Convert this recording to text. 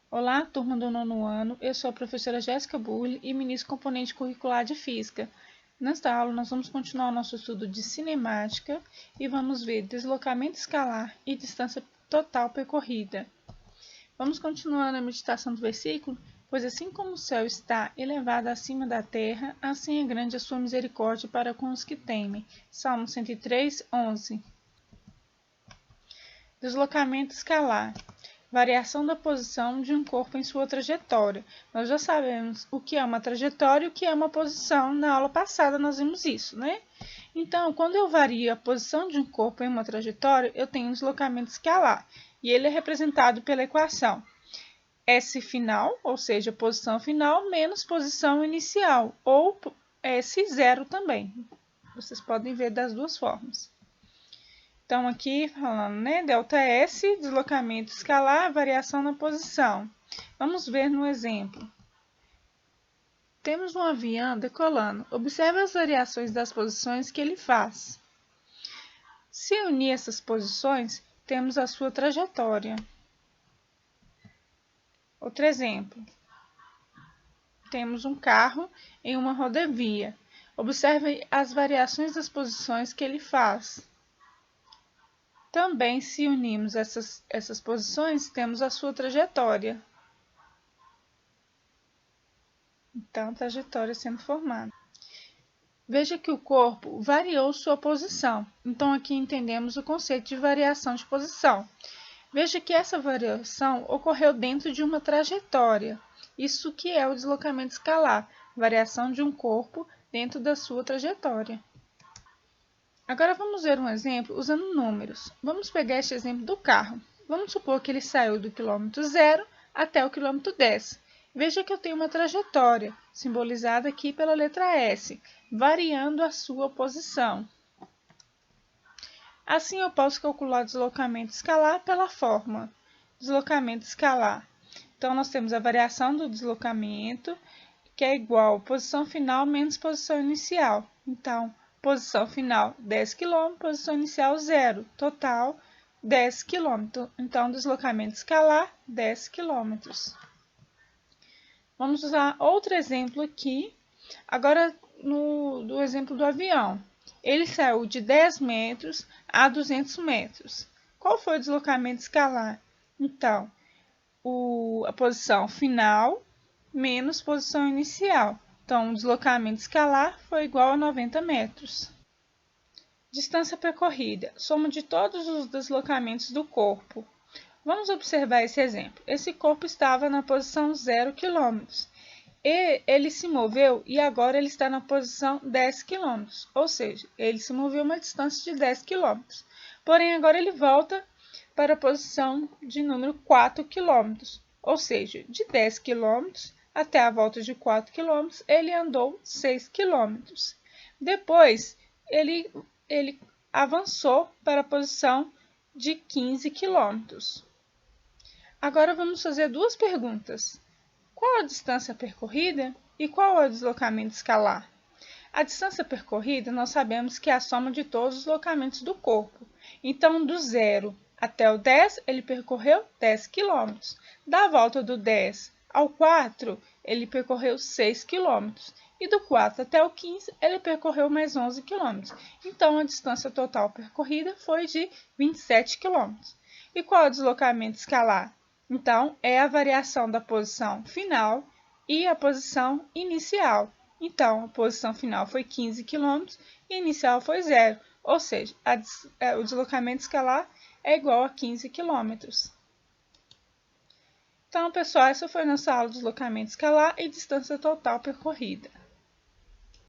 Olá, turma do nono ano. Eu sou a professora Jéssica Burle e ministro componente curricular de Física. Nesta aula, nós vamos continuar o nosso estudo de cinemática e vamos ver deslocamento escalar e distância total percorrida. Vamos continuar na meditação do versículo, pois assim como o céu está elevado acima da terra, assim é grande a sua misericórdia para com os que temem. Salmo 103, 11. Deslocamento escalar. Variação da posição de um corpo em sua trajetória. Nós já sabemos o que é uma trajetória e o que é uma posição. Na aula passada nós vimos isso, né? Então, quando eu vario a posição de um corpo em uma trajetória, eu tenho um deslocamento escalar. E ele é representado pela equação S final, ou seja, posição final, menos posição inicial, ou S0 também. Vocês podem ver das duas formas. Então, aqui falando, né? ΔS, deslocamento escalar, variação na posição. Vamos ver no exemplo. Temos um avião decolando. Observe as variações das posições que ele faz. Se unir essas posições, temos a sua trajetória. Outro exemplo. Temos um carro em uma rodovia. Observe as variações das posições que ele faz. Também, se unirmos essas posições, temos a sua trajetória. Então, trajetória sendo formada. Veja que o corpo variou sua posição. Então, aqui entendemos o conceito de variação de posição. Veja que essa variação ocorreu dentro de uma trajetória. Isso que é o deslocamento escalar, variação de um corpo dentro da sua trajetória. Agora vamos ver um exemplo usando números. Vamos pegar este exemplo do carro. Vamos supor que ele saiu do quilômetro 0 até o quilômetro 10. Veja que eu tenho uma trajetória, simbolizada aqui pela letra S, variando a sua posição. Assim, eu posso calcular o deslocamento escalar pela fórmula deslocamento escalar. Então, nós temos a variação do deslocamento, que é igual a posição final menos posição inicial. Então, posição final 10 km, posição inicial 0, total 10 km. Então, deslocamento escalar 10 km. Vamos usar outro exemplo aqui, agora do exemplo do avião. Ele saiu de 10 metros a 200 metros. Qual foi o deslocamento escalar? Então, a posição final menos posição inicial. Então, o deslocamento escalar foi igual a 90 metros. Distância percorrida, soma de todos os deslocamentos do corpo. Vamos observar esse exemplo. Esse corpo estava na posição 0 km. Ele se moveu e agora ele está na posição 10 km. Ou seja, ele se moveu uma distância de 10 km. Porém, agora ele volta para a posição de número 4 km. Ou seja, de 10 km até a volta de 4 km, ele andou 6 km. Depois, ele avançou para a posição de 15 km. Agora vamos fazer duas perguntas. Qual a distância percorrida e qual é o deslocamento escalar? A distância percorrida nós sabemos que é a soma de todos os deslocamentos do corpo. Então, do 0 até o 10, ele percorreu 10 km. Da volta do 10 ao 4, ele percorreu 6 km. E do 4 até o 15, ele percorreu mais 11 km. Então, a distância total percorrida foi de 27 km. E qual é o deslocamento escalar? Então, é a variação da posição final e a posição inicial. Então, a posição final foi 15 km e a inicial foi 0. Ou seja, o deslocamento escalar é igual a 15 km. Então, pessoal, essa foi a nossa aula de deslocamento escalar e distância total percorrida.